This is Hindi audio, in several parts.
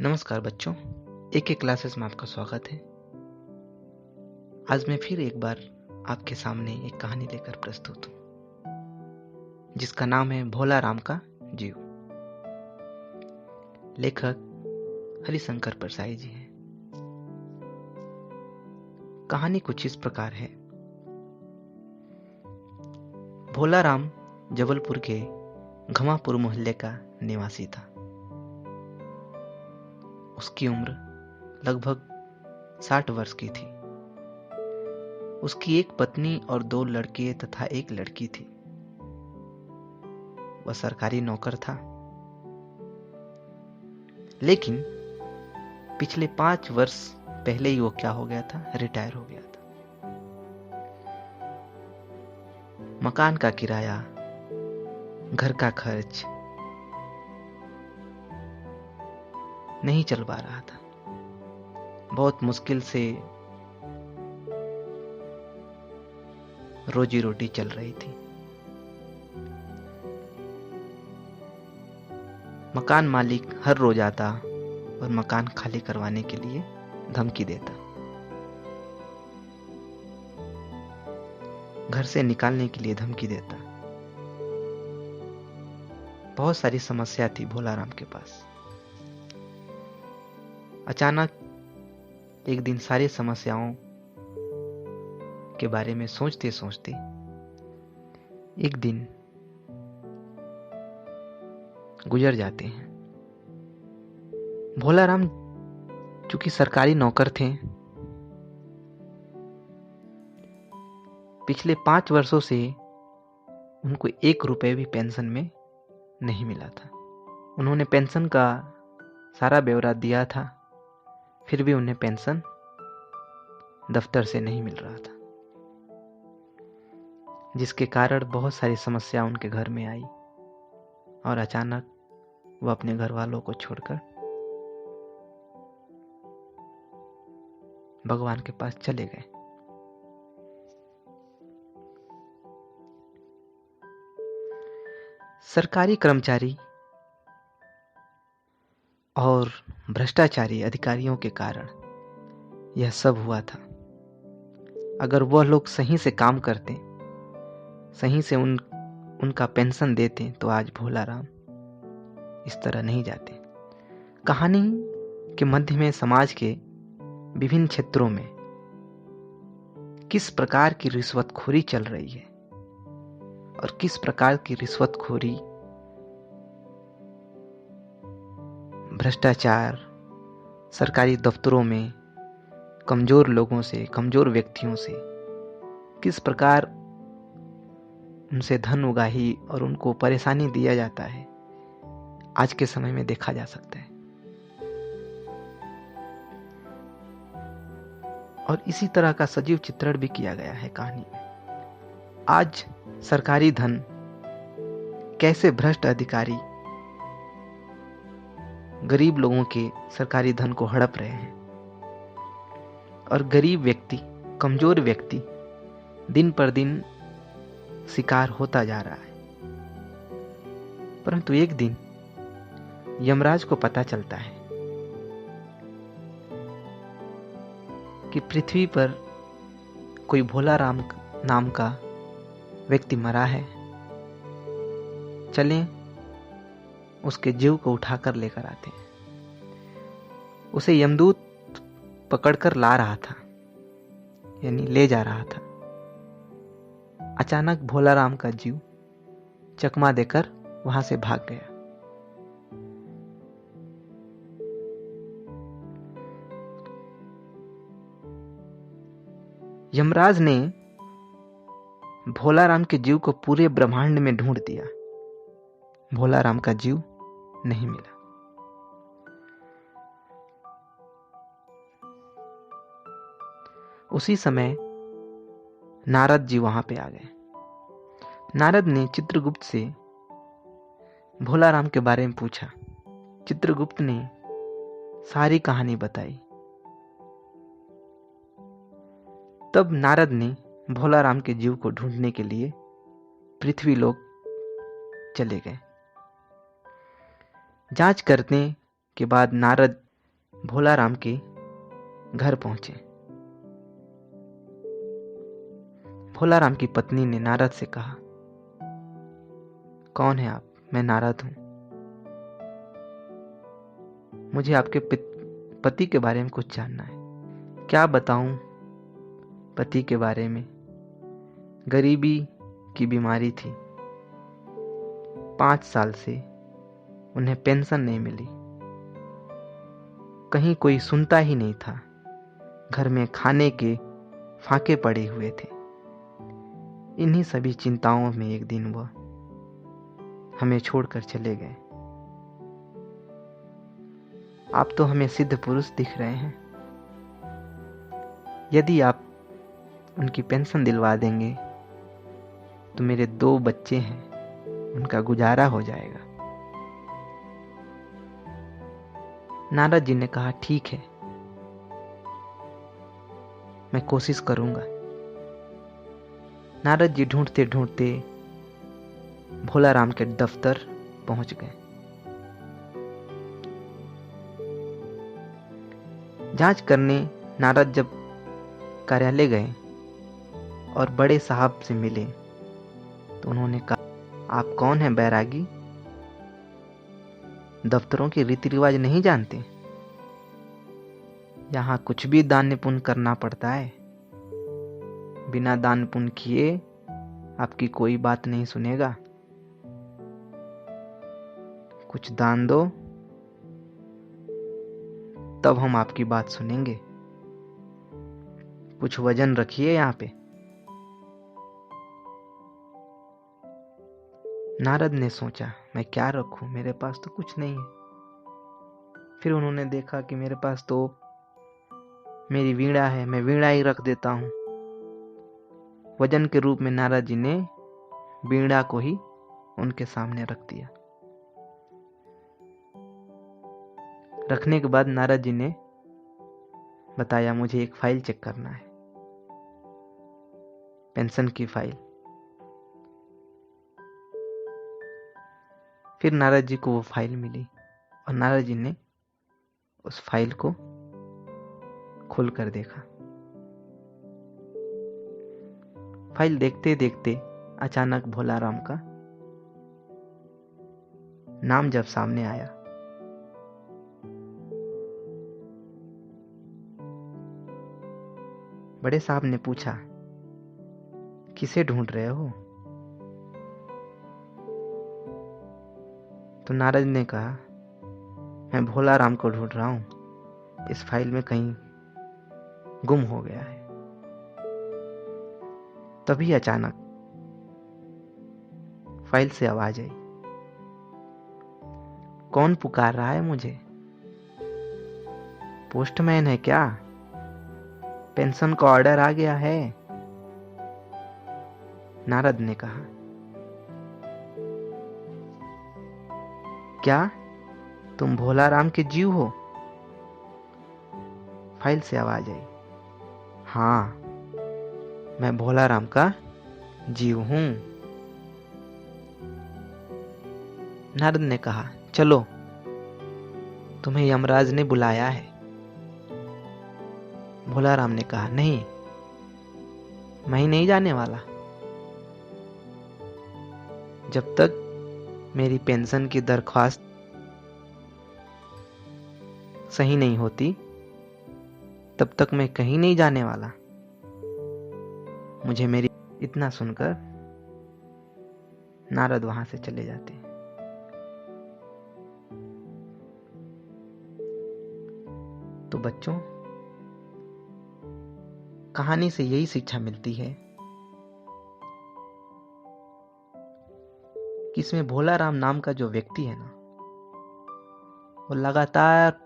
नमस्कार बच्चों, एक एक क्लासेस में आपका स्वागत है। आज मैं फिर एक बार आपके सामने एक कहानी लेकर प्रस्तुत हूँ जिसका नाम है भोला राम का जीव। लेखक हरिशंकर परसाई जी हैं। कहानी कुछ इस प्रकार है। भोला राम जबलपुर के घमापुर मोहल्ले का निवासी था। उसकी उम्र लगभग 60 वर्ष की थी। उसकी एक पत्नी और 2 लड़के तथा एक लड़की थी। वह सरकारी नौकर था, लेकिन पिछले 5 वर्ष पहले ही वो क्या हो गया था, रिटायर हो गया था। मकान का किराया, घर का खर्च नहीं चल पा रहा था। बहुत मुश्किल से रोजी रोटी चल रही थी। मकान मालिक हर रोज आता और मकान खाली करवाने के लिए धमकी देता। घर से निकालने के लिए धमकी देता। बहुत सारी समस्या थी भोला राम के पास। अचानक एक दिन सारी समस्याओं के बारे में सोचते सोचते एक दिन गुजर जाते हैं। भोला राम चूंकि सरकारी नौकर थे, पिछले 5 वर्षों से उनको 1 रुपए भी पेंशन में नहीं मिला था। उन्होंने पेंशन का सारा ब्यौरा दिया था, फिर भी उन्हें पेंशन दफ्तर से नहीं मिल रहा था, जिसके कारण बहुत सारी समस्या उनके घर में आई और अचानक वह अपने घर वालों को छोड़कर भगवान के पास चले गए। सरकारी कर्मचारी और भ्रष्टाचारी अधिकारियों के कारण यह सब हुआ था। अगर वह लोग सही से काम करते, सही से उनका पेंशन देते, तो आज भोला राम इस तरह नहीं जाते। कहानी के मध्य में समाज के विभिन्न क्षेत्रों में किस प्रकार की रिश्वतखोरी चल रही है और किस प्रकार की रिश्वतखोरी, भ्रष्टाचार सरकारी दफ्तरों में कमजोर लोगों से, कमजोर व्यक्तियों से किस प्रकार उनसे धन उगाही और उनको परेशानी दिया जाता है, आज के समय में देखा जा सकता है। और इसी तरह का सजीव चित्रण भी किया गया है कहानी में। आज सरकारी धन कैसे भ्रष्ट अधिकारी गरीब लोगों के सरकारी धन को हड़प रहे हैं और गरीब व्यक्ति, कमजोर व्यक्ति दिन पर दिन शिकार होता जा रहा है। परंतु एक दिन यमराज को पता चलता है कि पृथ्वी पर कोई भोला राम नाम का व्यक्ति मरा है। चलें उसके जीव को उठाकर लेकर आते हैं। उसे यमदूत पकड़कर ला रहा था, यानी ले जा रहा था। अचानक भोला राम का जीव चकमा देकर वहां से भाग गया। यमराज ने भोला राम के जीव को पूरे ब्रह्मांड में ढूंढ दिया। भोला राम का जीव नहीं मिला। उसी समय नारद जी वहां पे आ गए। नारद ने चित्रगुप्त से भोला राम के बारे में पूछा। चित्रगुप्त ने सारी कहानी बताई। तब नारद ने भोला राम के जीव को ढूंढने के लिए पृथ्वी लोक चले गए। जांच करने के बाद नारद भोला राम के घर पहुंचे। भोला राम की पत्नी ने नारद से कहा, कौन है आप? मैं नारद हूं। मुझे आपके पति के बारे में कुछ जानना है। क्या बताऊं पति के बारे में? गरीबी की बीमारी थी। 5 साल से उन्हें पेंशन नहीं मिली। कहीं कोई सुनता ही नहीं था। घर में खाने के फाके पड़े हुए थे। इन्हीं सभी चिंताओं में एक दिन वह हमें छोड़कर चले गए। आप तो हमें सिद्ध पुरुष दिख रहे हैं। यदि आप उनकी पेंशन दिलवा देंगे तो मेरे 2 बच्चे हैं, उनका गुजारा हो जाएगा। नारद जी ने कहा, ठीक है, मैं कोशिश करूंगा। नारद जी ढूंढते ढूंढते भोला राम के दफ्तर पहुंच गए। जांच करने नारद जब कार्यालय गए और बड़े साहब से मिले तो उन्होंने कहा, आप कौन हैं बैरागी? दफ्तरों के रीति रिवाज नहीं जानते? यहाँ कुछ भी दान पुण्य करना पड़ता है। बिना दान पुण्य किए आपकी कोई बात नहीं सुनेगा। कुछ दान दो, तब हम आपकी बात सुनेंगे। कुछ वजन रखिए यहाँ पे। नारद ने सोचा, मैं क्या रखूं, मेरे पास तो कुछ नहीं है। फिर उन्होंने देखा कि मेरे पास तो मेरी वीणा है, मैं वीणा ही रख देता हूं। वजन के रूप में नारद जी ने वीणा को ही उनके सामने रख दिया। रखने के बाद नारद जी ने बताया, मुझे एक फाइल चेक करना है, पेंशन की फाइल। फिर नारद जी को वो फाइल मिली और नारद जी ने उस फाइल को खोल कर देखा। फाइल देखते देखते अचानक भोला राम का नाम जब सामने आया, बड़े साहब ने पूछा, किसे ढूंढ रहे हो? तो नारद ने कहा, मैं भोला राम को ढूंढ रहा हूं, इस फाइल में कहीं गुम हो गया है। तभी अचानक फाइल से आवाज आई, कौन पुकार रहा है मुझे? पोस्टमैन है क्या? पेंशन का ऑर्डर आ गया है। नारद ने कहा, क्या तुम भोला राम के जीव हो? फाइल से आवाज आई, हाँ, मैं भोला राम का जीव हूं। नारद ने कहा, चलो, तुम्हें यमराज ने बुलाया है। भोला राम ने कहा, नहीं, मैं ही नहीं जाने वाला। जब तक मेरी पेंशन की दरख्वास्त सही नहीं होती तब तक मैं कहीं नहीं जाने वाला। मुझे मेरी इतना सुनकर नारद वहां से चले जाते। तो बच्चों, कहानी से यही शिक्षा मिलती है कि इसमें भोला राम नाम का जो व्यक्ति है ना, वो लगातार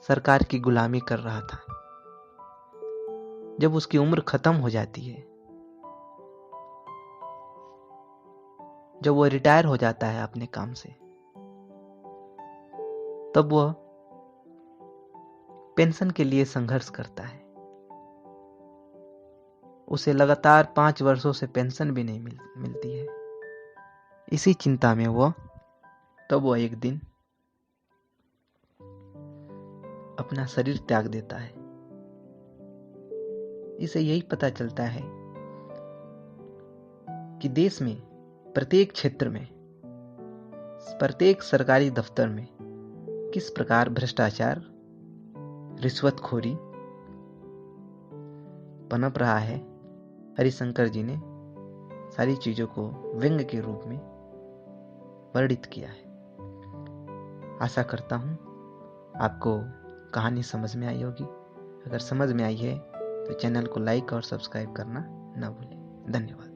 सरकार की गुलामी कर रहा था। जब उसकी उम्र खत्म हो जाती है, जब वो रिटायर हो जाता है अपने काम से, तब वह पेंशन के लिए संघर्ष करता है। उसे लगातार 5 वर्षों से पेंशन भी नहीं मिलती है। इसी चिंता में तब वह एक दिन अपना शरीर त्याग देता है। इसे यही पता चलता है कि देश में प्रत्येक क्षेत्र में, प्रत्येक सरकारी दफ्तर में किस प्रकार भ्रष्टाचार, रिश्वतखोरी पनप रहा है। हरिशंकर जी ने सारी चीजों को व्यंग्य के रूप में वर्णित किया है। आशा करता हूं आपको कहानी समझ में आई होगी। अगर समझ में आई है तो चैनल को लाइक और सब्सक्राइब करना न भूलें। धन्यवाद।